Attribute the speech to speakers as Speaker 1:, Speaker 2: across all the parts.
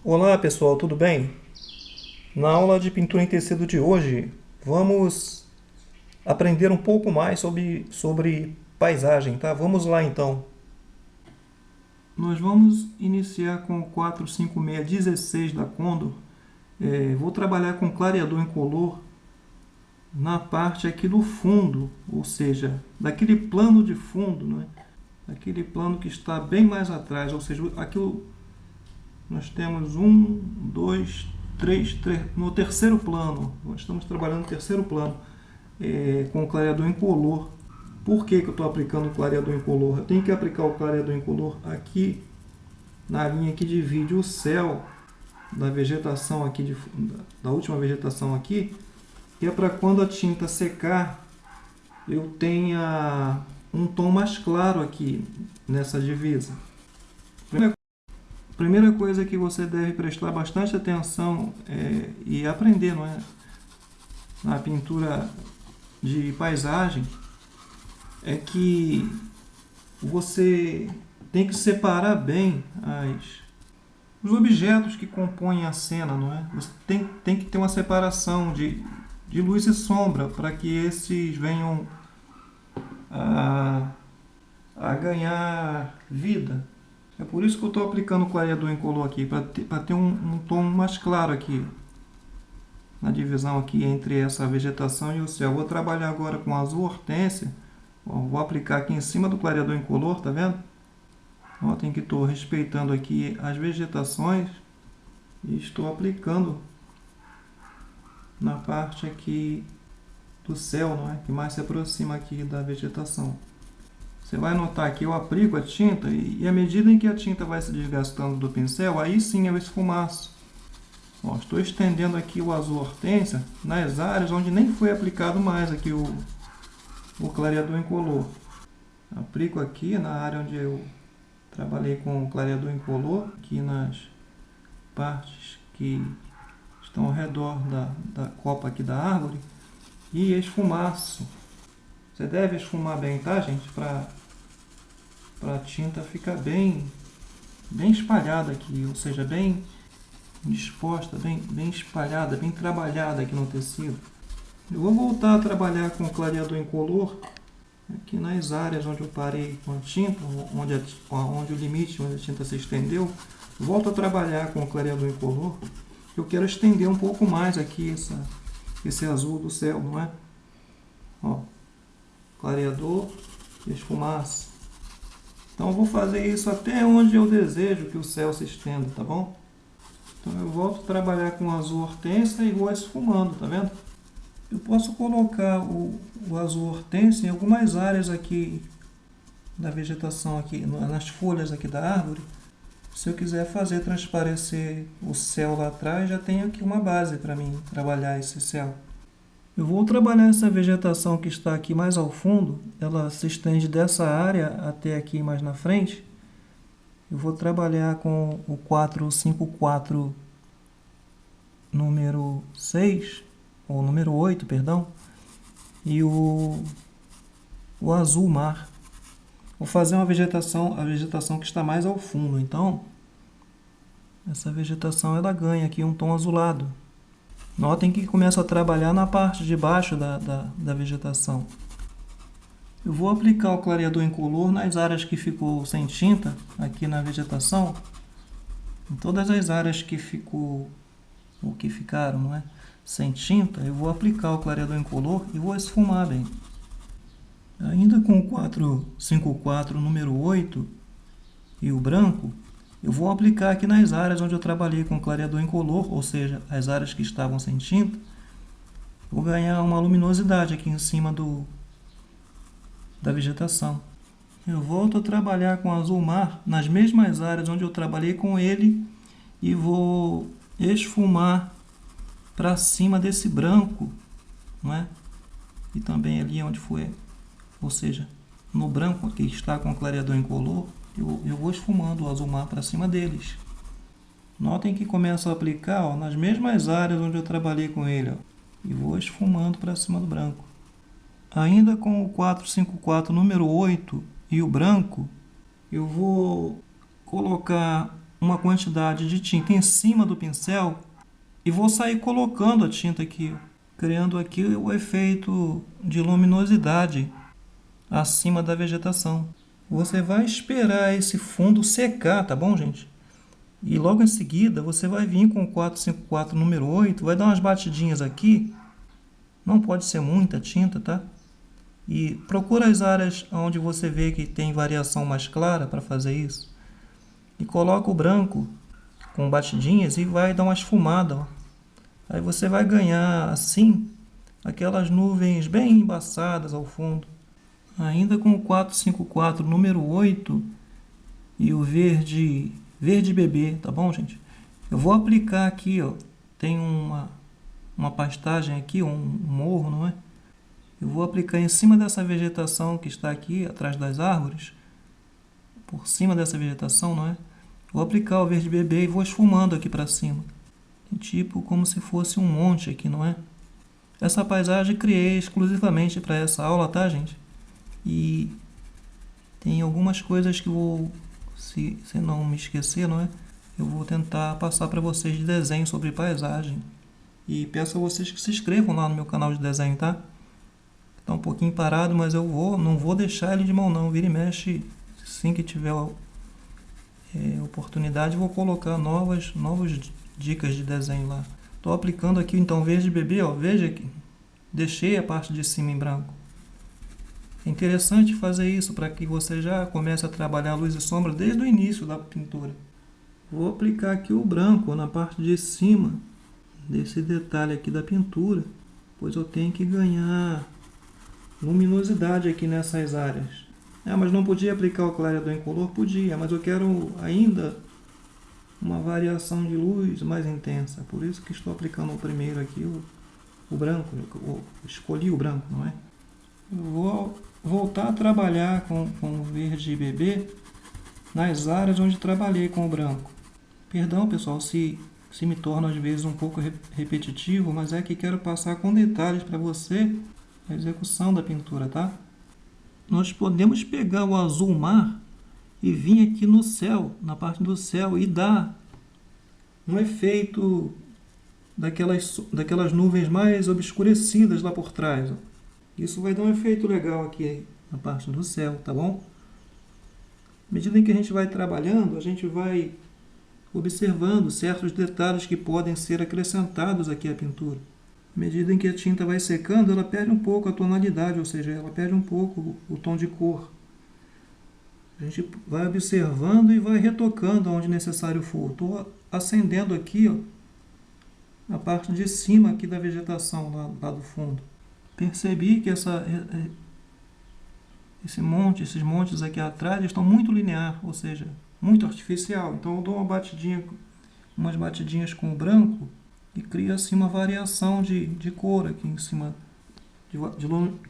Speaker 1: Olá pessoal, tudo bem? Na aula de pintura em tecido de hoje, vamos aprender um pouco mais sobre paisagem, tá? Vamos lá então. Nós vamos iniciar com o 45616 da Condor. Vou trabalhar com clareador incolor na parte aqui do fundo, ou seja, daquele plano de fundo, né? Aquele plano que está bem mais atrás, ou seja, aqui nós temos um, dois, três, no terceiro plano. Nós estamos trabalhando no terceiro plano com o clareador incolor. Por que eu estou aplicando o clareador incolor? Eu tenho que aplicar o clareador incolor aqui na linha que divide o céu da vegetação aqui, da última vegetação aqui, e é para quando a tinta secar eu tenha um tom mais claro aqui nessa divisa. Primeira coisa que você deve prestar bastante atenção e aprender, não é? Na pintura de paisagem é que você tem que separar bem os objetos que compõem a cena, não é? Você tem que ter uma separação de luz e sombra para que esses venham a, a ganhar vida. É por isso que eu estou aplicando o clareador incolor aqui, para ter um tom mais claro aqui, na divisão aqui entre essa vegetação e o céu. Vou trabalhar agora com azul hortênsia. Vou aplicar aqui em cima do clareador incolor, tá vendo? Notem que estou respeitando aqui as vegetações e estou aplicando na parte aqui do céu, não é? Que mais se aproxima aqui da vegetação. Você vai notar que eu aplico a tinta e à medida em que a tinta vai se desgastando do pincel, aí sim eu esfumaço. Estou estendendo aqui o azul hortênsia nas áreas onde nem foi aplicado mais aqui o clareador incolor. Aplico aqui na área onde eu trabalhei com o clareador incolor, aqui nas partes que estão ao redor da copa aqui da árvore, e esfumaço. Você deve esfumar bem, tá, gente? Para a tinta ficar bem espalhada aqui, ou seja, bem disposta, bem espalhada, bem trabalhada aqui no tecido. Eu vou voltar a trabalhar com o clareador incolor aqui nas áreas onde eu parei com a tinta, onde o limite, onde a tinta se estendeu. Volto a trabalhar com o clareador incolor. Eu quero estender um pouco mais aqui esse azul do céu, não é? Clareador e esfumaça. Então eu vou fazer isso até onde eu desejo que o céu se estenda, tá bom? Então eu volto a trabalhar com azul hortênsia e vou esfumando, tá vendo? Eu posso colocar o azul hortênsia em algumas áreas aqui da vegetação, aqui nas folhas aqui da árvore. Se eu quiser fazer transparecer o céu lá atrás, já tenho aqui uma base para mim trabalhar esse céu. Eu vou trabalhar essa vegetação que está aqui mais ao fundo, ela se estende dessa área até aqui mais na frente. Eu vou trabalhar com o 454 número 6, ou número 8, perdão, e o azul mar. Vou fazer a vegetação que está mais ao fundo, então essa vegetação ela ganha aqui um tom azulado. Notem que começo a trabalhar na parte de baixo da vegetação. Eu vou aplicar o clareador incolor nas áreas que ficou sem tinta, aqui na vegetação. Em todas as áreas que ficou, ou que ficaram, não é? Sem tinta, eu vou aplicar o clareador incolor e vou esfumar bem. Ainda com o 454 número 8 e o branco, eu vou aplicar aqui nas áreas onde eu trabalhei com clareador incolor, ou seja, as áreas que estavam sem tinta. Vou ganhar uma luminosidade aqui em cima da vegetação. Eu volto a trabalhar com azul mar nas mesmas áreas onde eu trabalhei com ele e vou esfumar para cima desse branco, não é? E também ali onde foi, ou seja, no branco que está com o clareador incolor, eu vou esfumando o azul mar para cima deles. Notem que começo a aplicar nas mesmas áreas onde eu trabalhei com ele, e vou esfumando para cima do branco. Ainda com o 454 número 8 e o branco, eu vou colocar uma quantidade de tinta em cima do pincel e vou sair colocando a tinta aqui, criando aqui o efeito de luminosidade acima da vegetação. Você vai esperar esse fundo secar, tá bom, gente? E logo em seguida você vai vir com o 454 número 8, vai dar umas batidinhas aqui. Não pode ser muita tinta, tá? E procura as áreas onde você vê que tem variação mais clara para fazer isso. E coloca o branco com batidinhas e vai dar uma esfumada, ó. Aí você vai ganhar assim aquelas nuvens bem embaçadas ao fundo. Ainda com o 454 número 8 e o verde bebê, tá bom, gente? Eu vou aplicar aqui, ó, tem uma pastagem aqui, um morro, não é? Eu vou aplicar em cima dessa vegetação que está aqui, atrás das árvores, por cima dessa vegetação, não é? Vou aplicar o verde bebê e vou esfumando aqui para cima. Tipo como se fosse um monte aqui, não é? Essa paisagem criei exclusivamente para essa aula, tá, gente? E tem algumas coisas que eu vou, se não me esquecer, não é? Eu vou tentar passar para vocês de desenho sobre paisagem. E peço a vocês que se inscrevam lá no meu canal de desenho, tá? Tá um pouquinho parado, mas não vou deixar ele de mão não. Vira e mexe, assim que tiver oportunidade, vou colocar novas dicas de desenho lá. Estou aplicando aqui então verde bebê, ó, veja aqui. Deixei a parte de cima em branco. É interessante fazer isso para que você já comece a trabalhar luz e sombra desde o início da pintura. Vou aplicar aqui o branco na parte de cima desse detalhe aqui da pintura, pois eu tenho que ganhar luminosidade aqui nessas áreas. Mas não podia aplicar o clareador incolor? Podia, mas eu quero ainda uma variação de luz mais intensa. Por isso que estou aplicando primeiro aqui o branco. Eu escolhi o branco, não é? Eu vou voltar a trabalhar com o verde bebê nas áreas onde trabalhei com o branco. Perdão, pessoal, se me torna às vezes um pouco repetitivo, mas é que quero passar com detalhes para você a execução da pintura, tá? Nós podemos pegar o azul mar e vir aqui no céu, na parte do céu, e dar um efeito daquelas nuvens mais obscurecidas lá por trás, ó. Isso vai dar um efeito legal aqui na parte do céu, tá bom? À medida em que a gente vai trabalhando, a gente vai observando certos detalhes que podem ser acrescentados aqui à pintura. À medida em que a tinta vai secando, ela perde um pouco a tonalidade, ou seja, ela perde um pouco o tom de cor. A gente vai observando e vai retocando onde necessário for. Estou acendendo aqui, ó, a parte de cima aqui da vegetação, lá do fundo. Percebi que esses montes aqui atrás estão muito linear, ou seja, muito artificial. Então eu dou umas batidinhas com o branco e crio assim uma variação de cor aqui em cima,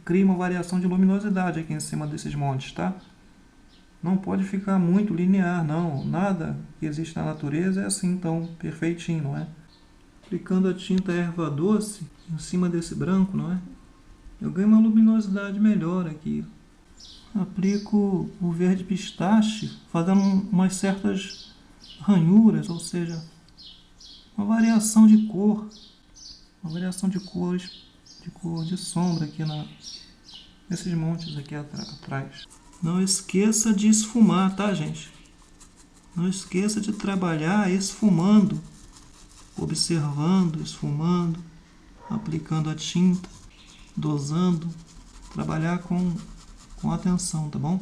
Speaker 1: cria uma variação de luminosidade aqui em cima desses montes, tá? Não pode ficar muito linear, não. Nada que existe na natureza é assim tão perfeitinho, não é? Aplicando a tinta erva doce em cima desse branco, não é? Eu ganho uma luminosidade melhor aqui. Aplico o verde pistache, fazendo umas certas ranhuras, ou seja, uma variação de cor. Uma variação de cores, de cor de sombra aqui nesses montes aqui atrás. Não esqueça de esfumar, tá, gente? Não esqueça de trabalhar esfumando, observando, esfumando, aplicando a tinta, dosando, trabalhar com atenção, tá bom?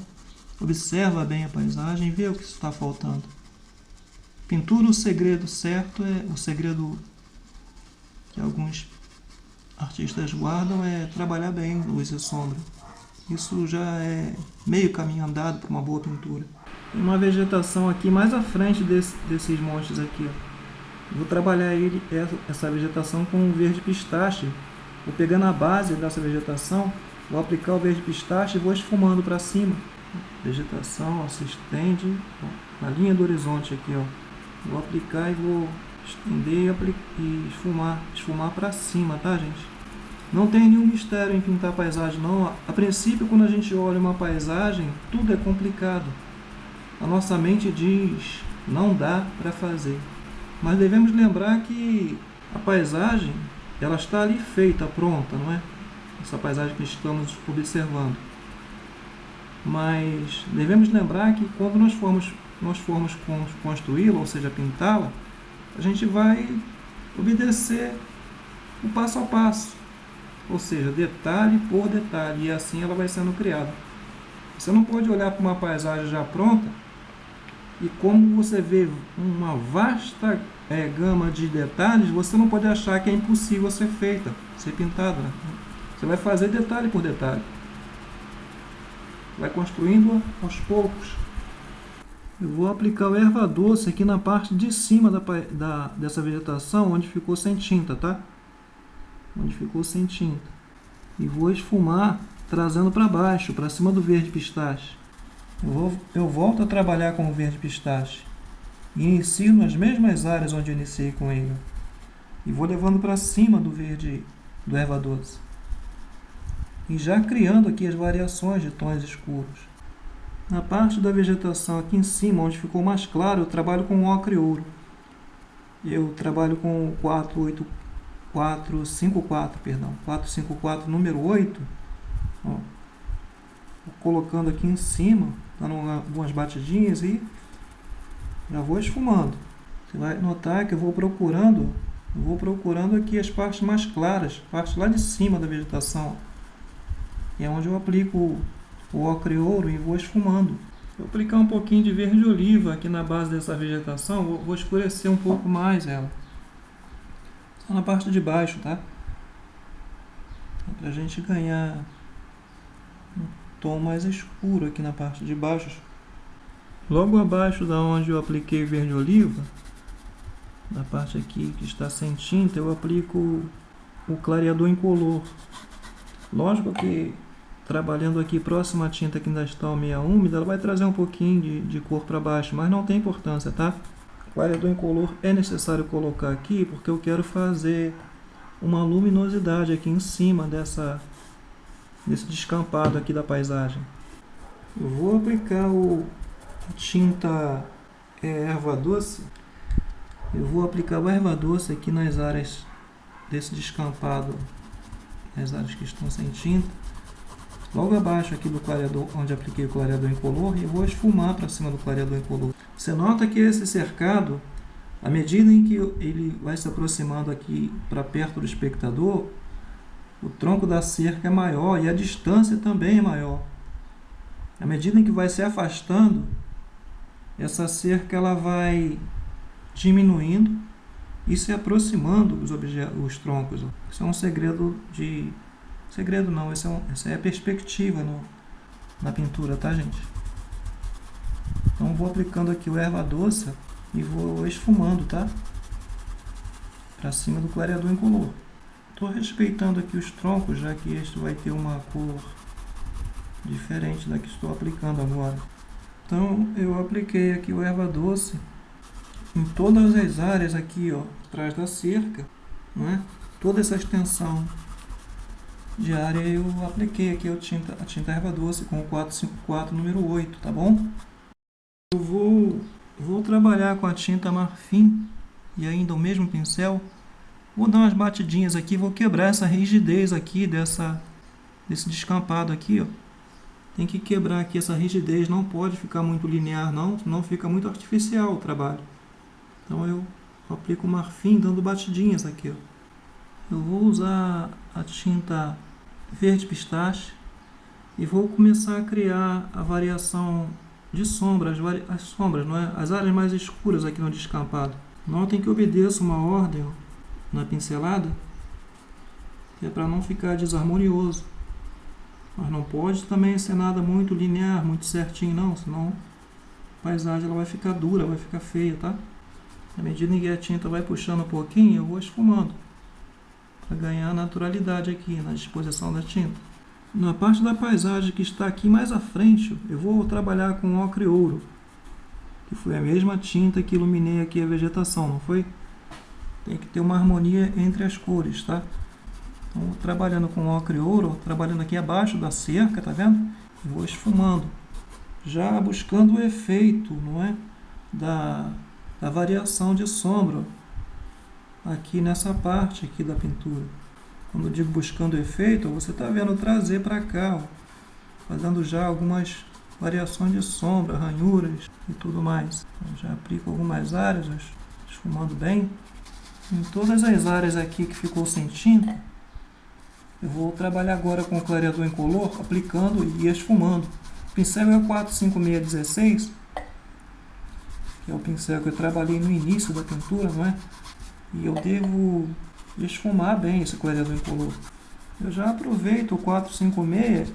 Speaker 1: Observa bem a paisagem e vê o que está faltando. Pintura, o segredo certo o segredo que alguns artistas guardam é trabalhar bem luz e sombra. Isso já é meio caminho andado para uma boa pintura. Tem uma vegetação aqui mais à frente desses montes aqui, ó. Vou trabalhar essa vegetação com o verde pistache. Vou pegar na base dessa vegetação, vou aplicar o verde pistache e vou esfumando para cima. A vegetação, ó, se estende, ó, na linha do horizonte aqui, ó. Vou aplicar e vou estender e esfumar para cima, tá, gente? Não tem nenhum mistério em pintar paisagem, não. A princípio, quando a gente olha uma paisagem, tudo é complicado. A nossa mente diz Não dá para fazer. Mas devemos lembrar que a paisagem, ela está ali feita, pronta, não é? Essa paisagem que estamos observando. Mas devemos lembrar que quando nós formos construí-la, ou seja, pintá-la, a gente vai obedecer o passo a passo, ou seja, detalhe por detalhe, e assim ela vai sendo criada. Você não pode olhar para uma paisagem já pronta e, como você vê uma vasta gama de detalhes, você não pode achar que é impossível ser feita, ser pintada, né? Você vai fazer detalhe por detalhe, vai construindo aos poucos. Eu vou aplicar o erva doce aqui na parte de cima dessa vegetação, onde ficou sem tinta, tá? Onde ficou sem tinta. E vou esfumar, trazendo para baixo, para cima do verde pistache. Eu volto a trabalhar com o verde pistache. E inicio nas mesmas áreas onde eu iniciei com ele. E vou levando para cima do verde do erva doce. E já criando aqui as variações de tons escuros. Na parte da vegetação aqui em cima, onde ficou mais claro, eu trabalho com ocre e ouro. Eu trabalho com 454, número 8. Ó, colocando aqui em cima, dando algumas batidinhas e já vou esfumando. Você vai notar que eu vou procurando aqui as partes mais claras, partes lá de cima da vegetação. E é onde eu aplico o ocre e ouro e vou esfumando. Vou aplicar um pouquinho de verde oliva aqui na base dessa vegetação, vou escurecer um pouco mais ela. Só na parte de baixo, tá? Para a gente ganhar um tom mais escuro aqui na parte de baixo. Logo abaixo da onde eu apliquei verde oliva, na parte aqui que está sem tinta, eu aplico o clareador incolor. Lógico que trabalhando aqui próximo à tinta que ainda está meio úmida, ela vai trazer um pouquinho de cor para baixo, mas não tem importância, tá? O clareador incolor é necessário colocar aqui porque eu quero fazer uma luminosidade aqui em cima desse descampado aqui da paisagem. Eu vou aplicar a tinta erva doce. Eu vou aplicar a erva doce aqui nas áreas desse descampado, nas áreas que estão sem tinta. Logo abaixo aqui do clareador, onde apliquei o clareador incolor, e vou esfumar para cima do clareador incolor. Você nota que esse cercado, à medida em que ele vai se aproximando aqui para perto do espectador, o tronco da cerca é maior e a distância também é maior. À medida em que vai se afastando, essa cerca ela vai diminuindo e se aproximando os troncos. Isso é um segredo de... Segredo não, essa é a perspectiva na pintura, tá, gente? Então vou aplicando aqui o erva doce e vou esfumando, tá? Para cima do clareador incolor. Estou respeitando aqui os troncos, já que este vai ter uma cor diferente da que estou aplicando agora. Então eu apliquei aqui o erva doce em todas as áreas aqui, ó, atrás da cerca, né? Toda essa extensão de área eu apliquei aqui a tinta erva doce com o 454 número 8, tá bom? Eu vou trabalhar com a tinta marfim e ainda o mesmo pincel. Vou dar umas batidinhas aqui, vou quebrar essa rigidez aqui desse descampado aqui, ó. Tem que quebrar aqui essa rigidez, não pode ficar muito linear não, senão fica muito artificial o trabalho. Então eu aplico o marfim dando batidinhas aqui, ó. Eu vou usar a tinta verde pistache e vou começar a criar a variação de sombras, as sombras, não é? As áreas mais escuras aqui no descampado. Notem que eu obedeço uma ordem na pincelada, que é para não ficar desarmonioso. Mas não pode também ser nada muito linear, muito certinho não, senão a paisagem ela vai ficar dura, vai ficar feia, tá? À medida em que a tinta vai puxando um pouquinho, eu vou esfumando, para ganhar naturalidade aqui na disposição da tinta. Na parte da paisagem que está aqui mais à frente, eu vou trabalhar com ocre e ouro, que foi a mesma tinta que iluminei aqui a vegetação, não foi? Tem que ter uma harmonia entre as cores, tá? Então, trabalhando com ocre e ouro, trabalhando aqui abaixo da cerca, tá vendo? Vou esfumando, já buscando o efeito, não é? da variação de sombra aqui nessa parte aqui da pintura. Quando eu digo buscando efeito, você está vendo trazer para cá, ó, fazendo já algumas variações de sombra, ranhuras e tudo mais. Eu já aplico algumas áreas, esfumando bem. Em todas as áreas aqui que ficou sem tinta, eu vou trabalhar agora com o clareador incolor, aplicando e esfumando. O pincel é o 45616, que é o pincel que eu trabalhei no início da pintura, não é? E eu devo esfumar bem esse clareador incolor. Eu já aproveito o 456,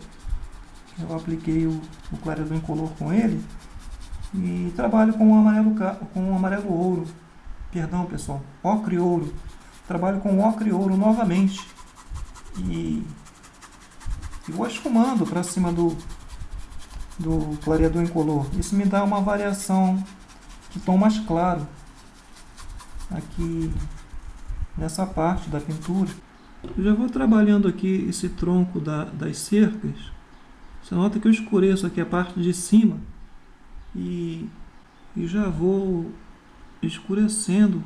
Speaker 1: eu apliquei o clareador incolor com ele, e trabalho com o amarelo ouro. Perdão, pessoal, ocre ouro. Trabalho com ocre ouro novamente. E vou esfumando para cima do clareador incolor. Isso me dá uma variação de tom mais claro aqui nessa parte da pintura. Eu já vou trabalhando aqui esse tronco das cercas. Você nota que eu escureço aqui a parte de cima e já vou escurecendo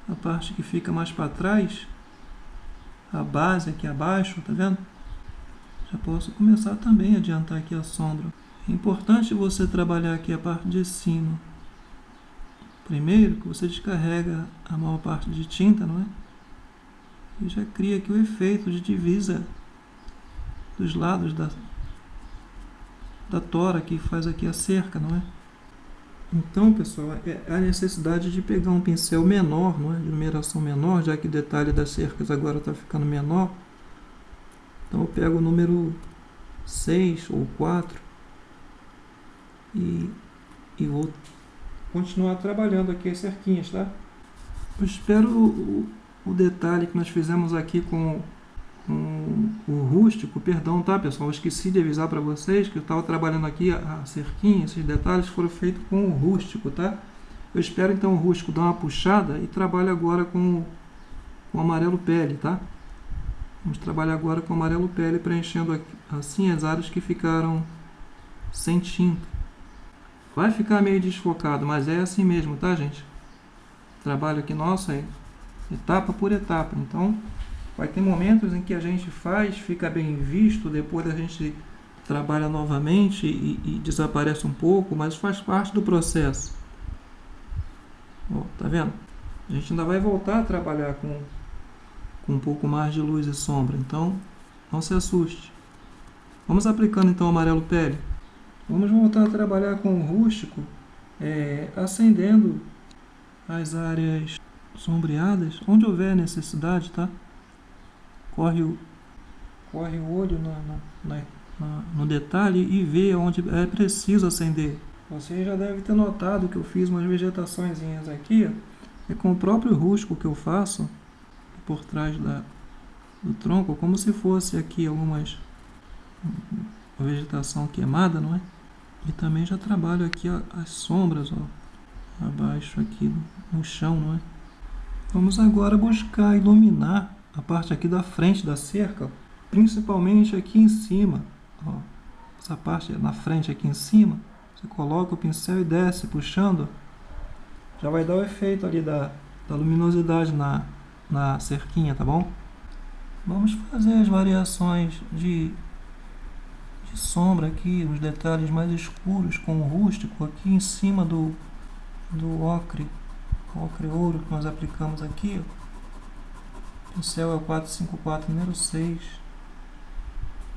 Speaker 1: a parte que fica mais para trás, a base aqui abaixo, tá vendo? Já posso começar também a adiantar aqui a sombra. É importante você trabalhar aqui a parte de cima. Primeiro, que você descarrega a maior parte de tinta, não é? E já cria aqui o efeito de divisa dos lados da tora que faz aqui a cerca, não é? Então, pessoal, é a necessidade de pegar um pincel menor, não é? De numeração menor, já que o detalhe das cercas agora está ficando menor. Então eu pego o número 6 ou 4 e vou continuar trabalhando aqui as cerquinhas, tá? Eu espero o detalhe que nós fizemos aqui com o rústico, perdão, tá, pessoal? Eu esqueci de avisar para vocês que eu estava trabalhando aqui a cerquinha, esses detalhes foram feitos com o rústico, tá? Eu espero então o rústico dar uma puxada e trabalho agora com o amarelo pele, tá? Vamos trabalhar agora com o amarelo pele, preenchendo aqui, assim as áreas que ficaram sem tinta. Vai ficar meio desfocado, mas é assim mesmo, tá, gente? O trabalho aqui nosso é etapa por etapa, então vai ter momentos em que a gente faz, fica bem visto, depois a gente trabalha novamente e desaparece um pouco, mas faz parte do processo. Ó, tá vendo? A gente ainda vai voltar a trabalhar com um pouco mais de luz e sombra, então não se assuste. Vamos aplicando então o amarelo pele. Vamos voltar a trabalhar com o rústico, acendendo as áreas sombreadas, onde houver necessidade, tá? Corre o olho no detalhe e vê onde é preciso acender. Você já deve ter notado que eu fiz umas vegetaçõezinhas aqui, é com o próprio rústico que eu faço, por trás do tronco, como se fosse aqui uma vegetação queimada, não é? E também já trabalho aqui as sombras, ó, abaixo aqui no chão, não é? Vamos agora buscar iluminar a parte aqui da frente da cerca, principalmente aqui em cima, ó, essa parte na frente aqui em cima, você coloca o pincel e desce puxando, já vai dar o efeito ali da luminosidade na cerquinha, tá bom? Vamos fazer as variações de sombra aqui, os detalhes mais escuros com o rústico aqui em cima do ocre ouro que nós aplicamos aqui. O pincel é o 454 número 6,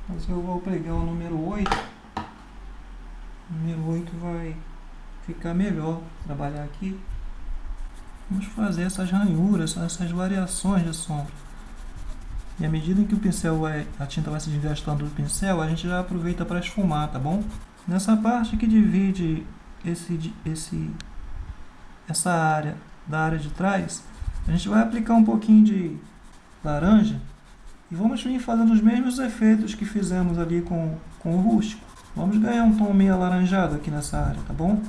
Speaker 1: mas eu vou pegar o número 8. O número 8 vai ficar melhor trabalhar aqui. Vamos fazer essas ranhuras, essas variações de sombra. E à medida que a tinta vai se desgastando do pincel, a gente já aproveita para esfumar, tá bom? Nessa parte que divide essa área da área de trás, a gente vai aplicar um pouquinho de laranja e vamos vir fazendo os mesmos efeitos que fizemos ali com o rústico. Vamos ganhar um tom meio alaranjado aqui nessa área, tá bom?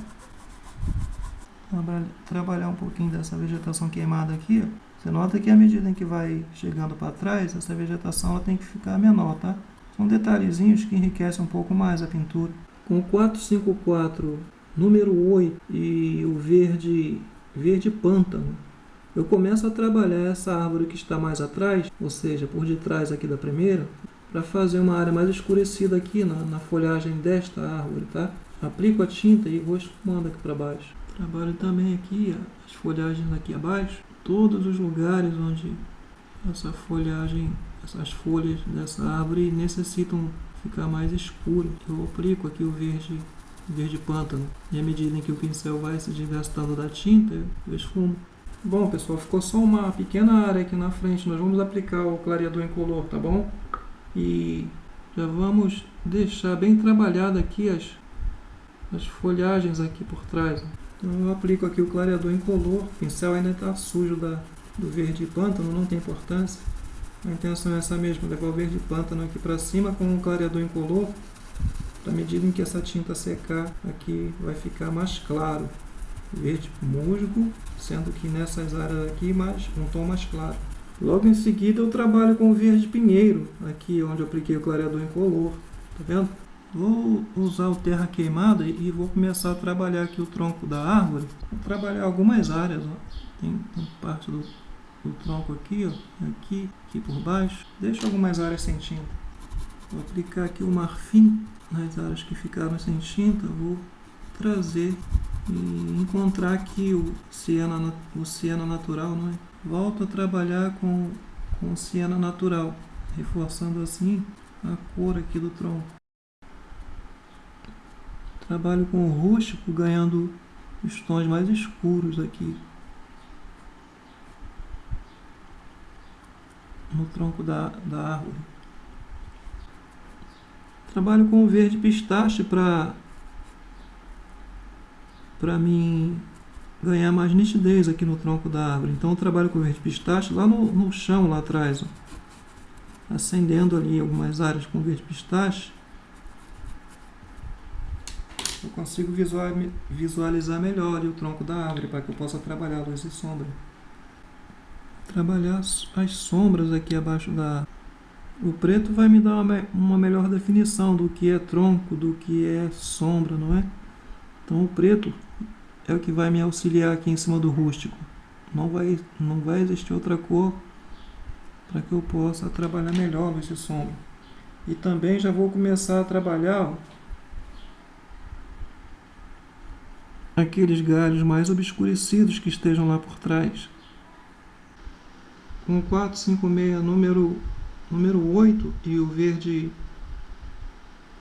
Speaker 1: Trabalhar um pouquinho dessa vegetação queimada aqui. Você nota que à medida em que vai chegando para trás, essa vegetação ela tem que ficar menor, tá? São detalhezinhos que enriquecem um pouco mais a pintura. Com o 454 número 8 e o verde pântano. Eu começo a trabalhar essa árvore que está mais atrás, ou seja, por detrás aqui da primeira, para fazer uma área mais escurecida aqui na folhagem desta árvore, tá? Aplico a tinta e vou esfumando aqui para baixo. Trabalho também aqui as folhagens aqui abaixo, todos os lugares onde essa folhagem, essas folhas dessa árvore necessitam ficar mais escuro. Eu aplico aqui o verde pântano. E à medida em que o pincel vai se desgastando da tinta, eu esfumo. Bom, pessoal, ficou só uma pequena área aqui na frente. Nós vamos aplicar o clareador incolor, tá bom? E já vamos deixar bem trabalhada aqui as folhagens aqui por trás. Então eu aplico aqui o clareador incolor. O pincel ainda está sujo do verde pântano, não tem importância. A intenção é essa mesmo, levar o verde pântano aqui para cima com o clareador incolor. À medida em que essa tinta secar, aqui vai ficar mais claro. Verde musgo, sendo que nessas áreas aqui um tom mais claro. Logo em seguida eu trabalho com o verde pinheiro, aqui onde eu apliquei o clareador incolor. Tá vendo? Vou usar o terra queimada e vou começar a trabalhar aqui o tronco da árvore. Vou trabalhar algumas áreas, ó. Tem parte do tronco aqui, ó, aqui por baixo. Deixo algumas áreas sem tinta. Vou aplicar aqui o marfim nas áreas que ficaram sem tinta. Vou trazer e encontrar aqui o siena natural, não é? Volto a trabalhar com o siena natural, reforçando assim a cor aqui do tronco. Trabalho com o rústico, ganhando os tons mais escuros aqui no tronco da árvore. Trabalho com o verde pistache para mim ganhar mais nitidez aqui no tronco da árvore. Então eu trabalho com o verde pistache lá no chão, lá atrás, ó. Acendendo ali algumas áreas com verde pistache. Eu consigo visualizar melhor ali o tronco da árvore para que eu possa trabalhar a luz e sombra. Trabalhar as sombras aqui abaixo da árvore. O preto vai me dar uma melhor definição do que é tronco, do que é sombra, não é? Então o preto é o que vai me auxiliar aqui em cima do rústico. Não vai existir outra cor para que eu possa trabalhar melhor luz e sombra. E também já vou começar a trabalhar, ó, aqueles galhos mais obscurecidos que estejam lá por trás. Com o 456 número 8 e o verde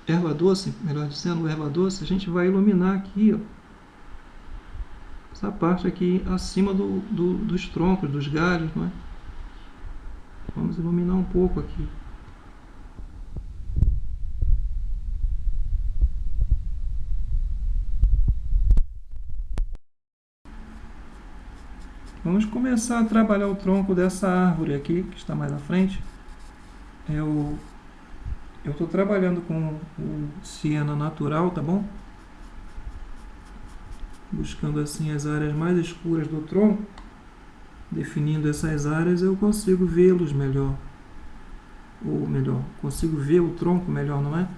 Speaker 1: erva doce, melhor dizendo, erva doce, a gente vai iluminar aqui, ó, essa parte aqui acima dos troncos, dos galhos, não é? Vamos iluminar um pouco aqui. Vamos começar a trabalhar o tronco dessa árvore aqui, que está mais à frente. Eu estou trabalhando com o siena natural, tá bom? Buscando assim as áreas mais escuras do tronco. Definindo essas áreas, eu consigo vê-los melhor. Ou melhor, consigo ver o tronco melhor, não é?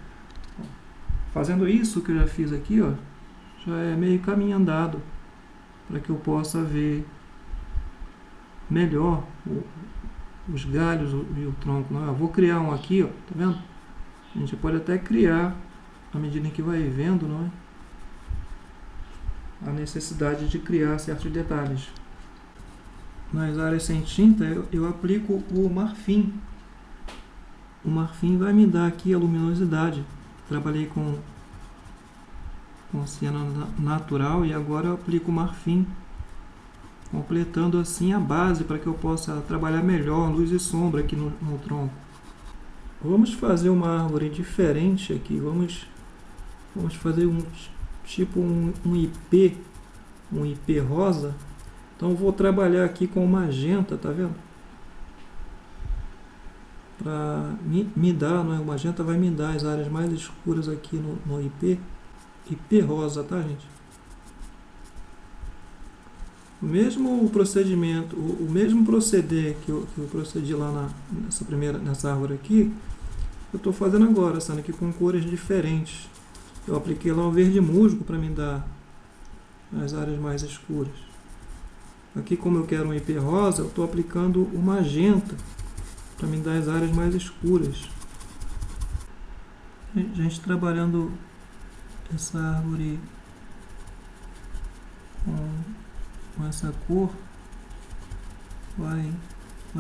Speaker 1: Fazendo isso que eu já fiz aqui, ó, já é meio caminho andado para que eu possa ver melhor os galhos e o tronco. Não é? Eu vou criar um aqui, ó, tá vendo? A gente pode até criar à medida em que vai vendo, não é? A necessidade de criar certos detalhes. Nas áreas sem tinta, eu aplico o marfim. O marfim vai me dar aqui a luminosidade. Trabalhei com siena natural e agora eu aplico o marfim, completando assim a base para que eu possa trabalhar melhor luz e sombra aqui no tronco. Vamos fazer uma árvore diferente aqui. Vamos fazer um IP rosa. Então eu vou trabalhar aqui com magenta, tá vendo? Para me dar, não é? O magenta vai me dar as áreas mais escuras aqui no IP rosa, tá, gente? O mesmo procedimento, o mesmo proceder que eu procedi lá nessa árvore aqui, eu estou fazendo agora, sendo que com cores diferentes. Eu apliquei lá o verde musgo para me dar as áreas mais escuras. Aqui, como eu quero um IP rosa, eu estou aplicando o magenta para me dar as áreas mais escuras. Gente, trabalhando essa árvore com essa cor, vai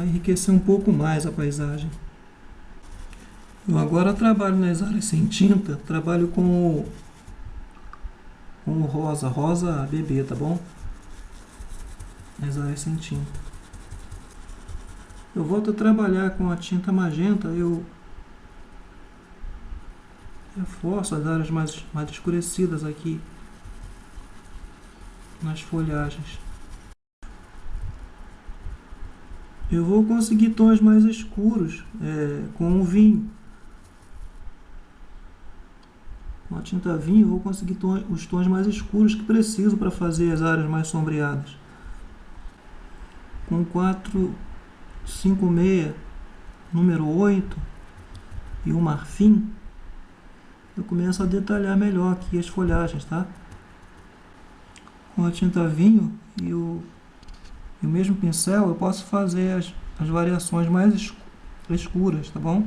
Speaker 1: enriquecer um pouco mais a paisagem. Eu agora trabalho nas áreas sem tinta, trabalho com o rosa bebê, tá bom? Nas áreas sem tinta. Eu volto a trabalhar com a tinta magenta, eu reforço as áreas mais escurecidas aqui nas folhagens. Eu vou conseguir tons mais escuros com o vinho. Com a tinta vinho eu vou conseguir os tons mais escuros que preciso para fazer as áreas mais sombreadas. Com 456, número 8 e o marfim, eu começo a detalhar melhor aqui as folhagens, tá? Com a tinta vinho e o mesmo pincel, eu posso fazer as variações mais escuras, tá bom?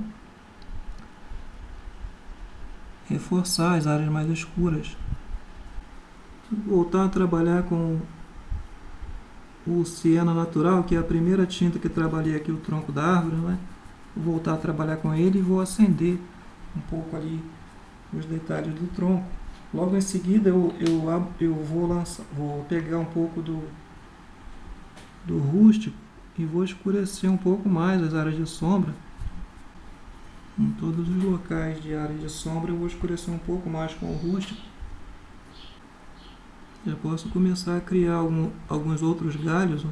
Speaker 1: Reforçar as áreas mais escuras. Voltar a trabalhar com o siena natural, que é a primeira tinta que trabalhei aqui, o tronco da árvore, né? Vou voltar a trabalhar com ele e vou acender um pouco ali os detalhes do tronco. Logo em seguida eu vou pegar um pouco do rústico e vou escurecer um pouco mais as áreas de sombra. Em todos os locais de área de sombra eu vou escurecer um pouco mais com o rústico. Já posso começar a criar alguns outros galhos.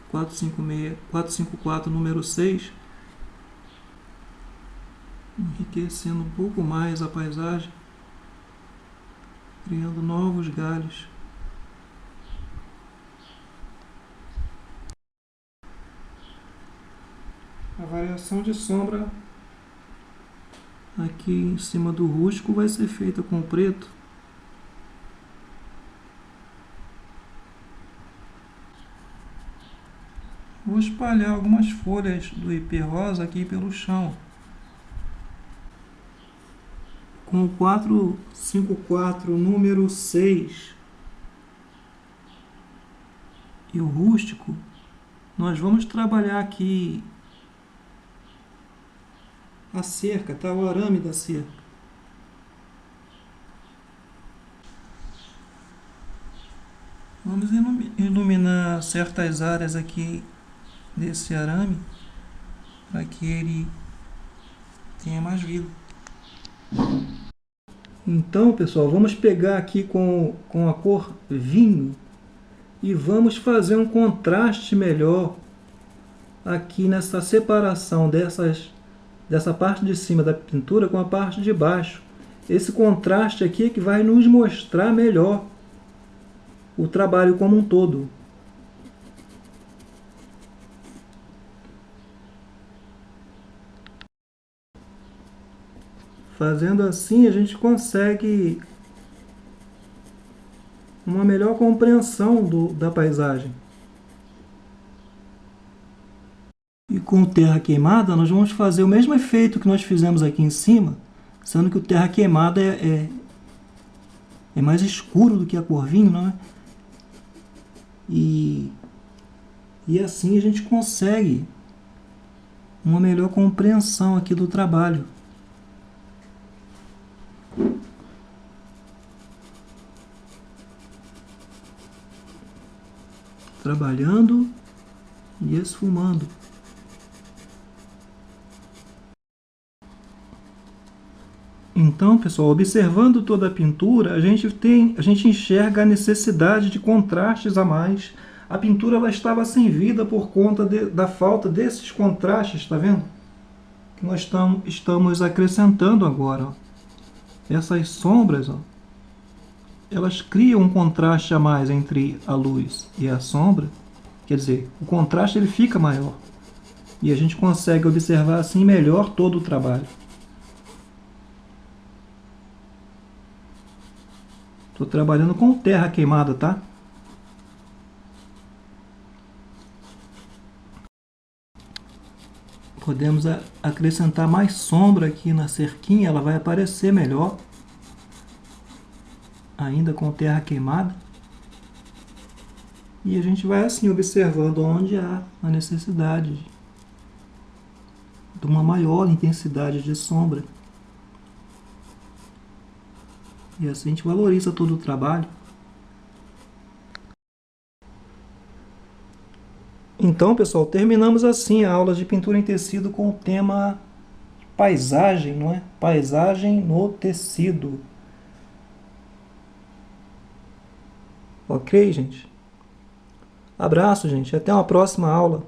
Speaker 1: 454, número 6. Enriquecendo um pouco mais a paisagem. Criando novos galhos. A variação de sombra aqui em cima do rústico vai ser feita com preto. Vou espalhar algumas folhas do IP rosa aqui pelo chão. Com o 454, número 6 e o rústico, nós vamos trabalhar aqui a cerca, tá? O arame da cerca. Vamos iluminar certas áreas aqui desse arame para que ele tenha mais vida. Então, pessoal, vamos pegar aqui com a cor vinho e vamos fazer um contraste melhor aqui nessa separação dessa parte de cima da pintura com a parte de baixo. Esse contraste aqui é que vai nos mostrar melhor o trabalho como um todo. Fazendo assim, a gente consegue uma melhor compreensão da paisagem. E com o terra queimada, nós vamos fazer o mesmo efeito que nós fizemos aqui em cima, sendo que o terra queimada é mais escuro do que a cor vinho, não é? E assim a gente consegue uma melhor compreensão aqui do trabalho. Trabalhando e esfumando. Então, pessoal, observando toda a pintura, a gente enxerga a necessidade de contrastes a mais. A pintura ela estava sem vida por conta da falta desses contrastes, está vendo? Que nós estamos acrescentando agora. Ó. Essas sombras, ó, elas criam um contraste a mais entre a luz e a sombra. Quer dizer, o contraste ele fica maior. E a gente consegue observar assim melhor todo o trabalho. Estou trabalhando com terra queimada, tá? Podemos acrescentar mais sombra aqui na cerquinha, ela vai aparecer melhor. Ainda com terra queimada. E a gente vai assim observando onde há a necessidade de uma maior intensidade de sombra. E assim a gente valoriza todo o trabalho. Então, pessoal, terminamos assim a aula de pintura em tecido com o tema paisagem, não é? Paisagem no tecido. Ok, gente? Abraço, gente. Até uma próxima aula.